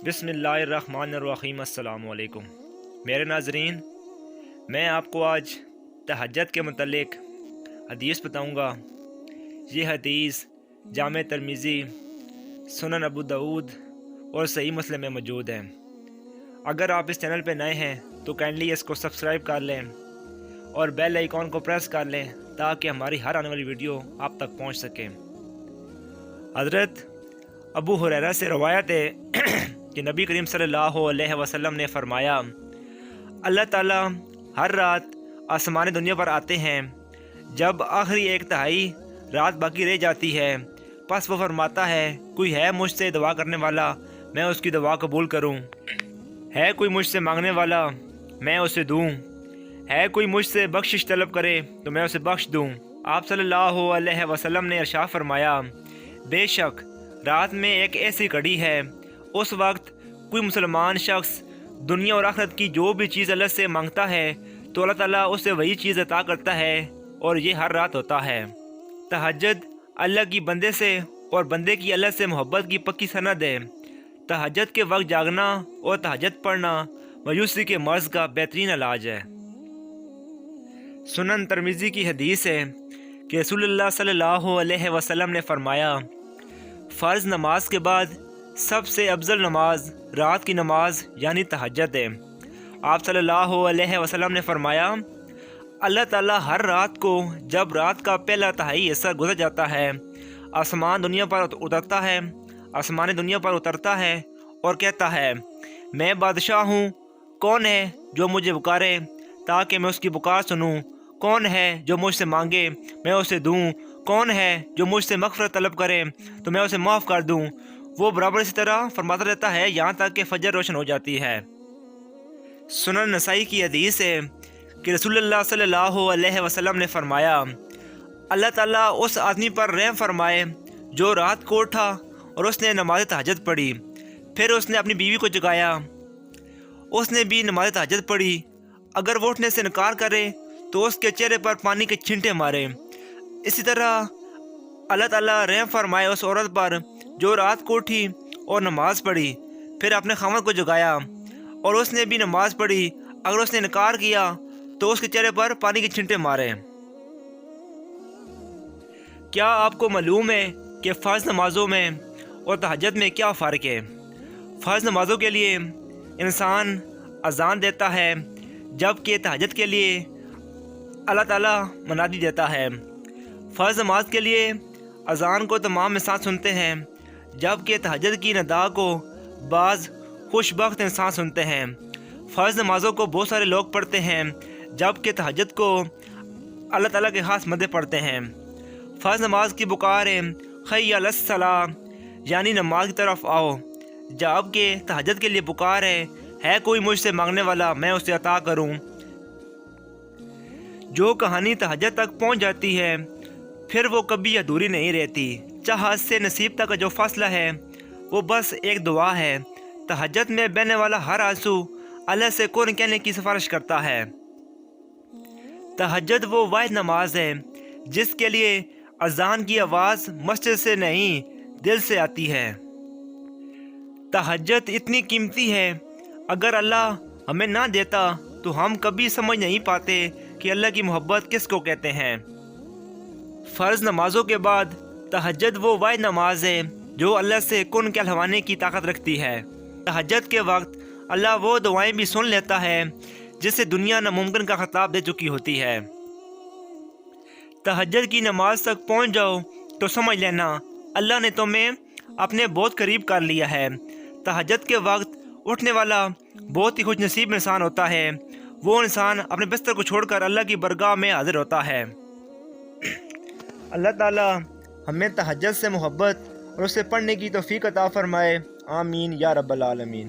بسم اللہ الرحمن الرحیم۔ السلام علیکم میرے ناظرین، میں آپ کو آج تہجد کے متعلق حدیث بتاؤں گا۔ یہ حدیث جامع ترمذی، سنن ابو داؤد اور صحیح مسلم میں موجود ہے۔ اگر آپ اس چینل پہ نئے ہیں تو کائنڈلی اس کو سبسکرائب کر لیں اور بیل آئیکن کو پریس کر لیں تاکہ ہماری ہر آنے والی ویڈیو آپ تک پہنچ سکے۔ حضرت ابو ہریرہ سے روایت ہے کہ نبی کریم صلی اللہ علیہ وسلم نے فرمایا، اللہ تعالیٰ ہر رات آسمان دنیا پر آتے ہیں۔ جب آخری ایک تہائی رات باقی رہ جاتی ہے، پس وہ فرماتا ہے، کوئی ہے مجھ سے دعا کرنے والا، میں اس کی دعا قبول کروں۔ ہے کوئی مجھ سے مانگنے والا، میں اسے دوں۔ ہے کوئی مجھ سے بخشش طلب کرے تو میں اسے بخش دوں۔ آپ صلی اللہ علیہ وسلم نے ارشاد فرمایا، بے شک رات میں ایک ایسی گھڑی ہے، اس وقت کوئی مسلمان شخص دنیا اور آخرت کی جو بھی چیز اللہ سے مانگتا ہے تو اللہ تعالیٰ اسے وہی چیز عطا کرتا ہے، اور یہ ہر رات ہوتا ہے۔ تہجد اللہ کی بندے سے اور بندے کی اللہ سے محبت کی پکی سند ہے۔ تہجد کے وقت جاگنا اور تہجد پڑھنا مایوسی کے مرض کا بہترین علاج ہے۔ سنن ترمذی کی حدیث ہے کہ رسول اللہ صلی اللہ علیہ وسلم نے فرمایا، فرض نماز کے بعد سب سے افضل نماز رات کی نماز یعنی تہجد ہے۔ آپ صلی اللہ علیہ وسلم نے فرمایا، اللہ تعالیٰ ہر رات کو جب رات کا پہلا تہائی حصہ گزر جاتا ہے، آسمان دنیا پر اترتا ہے اور کہتا ہے، میں بادشاہ ہوں، کون ہے جو مجھے پکارے تاکہ میں اس کی پکار سنوں؟ کون ہے جو مجھ سے مانگے میں اسے دوں؟ کون ہے جو مجھ سے مغفرت طلب کرے تو میں اسے معاف کر دوں؟ وہ برابر اسی طرح فرماتا رہتا ہے یہاں تک کہ فجر روشن ہو جاتی ہے۔ سنن نسائی کی حدیث ہے کہ رسول اللہ صلی اللہ علیہ وسلم نے فرمایا، اللہ تعالیٰ اس آدمی پر رحم فرمائے جو رات کو اٹھا اور اس نے نماز تہجد پڑھی، پھر اس نے اپنی بیوی کو جگایا، اس نے بھی نماز تہجد پڑھی، اگر وہ اٹھنے سے انکار کرے تو اس کے چہرے پر پانی کے چھینٹے مارے۔ اسی طرح اللہ تعالیٰ رحم فرمائے اس عورت پر جو رات کو اٹھی اور نماز پڑھی، پھر اپنے خاوند کو جگایا اور اس نے بھی نماز پڑھی، اگر اس نے انکار کیا تو اس کے چہرے پر پانی کے چھینٹے مارے۔ کیا آپ کو معلوم ہے کہ فرض نمازوں میں اور تہجد میں کیا فرق ہے؟ فرض نمازوں کے لیے انسان اذان دیتا ہے، جبکہ تہجد کے لیے اللہ تعالیٰ منادی دیتا ہے۔ فرض نماز کے لیے اذان کو تمام انسان سنتے ہیں، جبکہ تہجد کی ندا کو بعض خوش بخت انسان سنتے ہیں۔ فرض نمازوں کو بہت سارے لوگ پڑھتے ہیں، جبکہ تہجد کو اللہ تعالیٰ کے خاص بندے پڑھتے ہیں۔ فرض نماز کی پکار ہے، حی علی الصلاۃ یعنی نماز کی طرف آؤ، جبکہ تہجد کے لیے پکار ہے کوئی مجھ سے مانگنے والا، میں اسے عطا کروں۔ جو کہانی تہجد تک پہنچ جاتی ہے پھر وہ کبھی ادھوری نہیں رہتی۔ چاہت سے نصیب تک کا جو فاصلہ ہے وہ بس ایک دعا ہے۔ تہجد میں بہنے والا ہر آنسو اللہ سے کون کہنے کی سفارش کرتا ہے۔ تہجد وہ واحد نماز ہے جس کے لیے اذان کی آواز مسجد سے نہیں دل سے آتی ہے۔ تہجد اتنی قیمتی ہے، اگر اللہ ہمیں نہ دیتا تو ہم کبھی سمجھ نہیں پاتے کہ اللہ کی محبت کس کو کہتے ہیں۔ فرض نمازوں کے بعد تہجد وہ واحد نماز ہے جو اللہ سے کن کہلوانے کی طاقت رکھتی ہے۔ تہجد کے وقت اللہ وہ دعائیں بھی سن لیتا ہے جسے دنیا ناممکن کا خطاب دے چکی ہوتی ہے۔ تہجد کی نماز تک پہنچ جاؤ تو سمجھ لینا اللہ نے تمہیں اپنے بہت قریب کر لیا ہے۔ تہجد کے وقت اٹھنے والا بہت ہی خوش نصیب انسان ہوتا ہے، وہ انسان اپنے بستر کو چھوڑ کر اللہ کی برگاہ میں حاضر ہوتا ہے۔ اللہ تعالیٰ ہمیں تہجد سے محبت اور اسے پڑھنے کی توفیق عطا فرمائے، آمین یا رب العالمین۔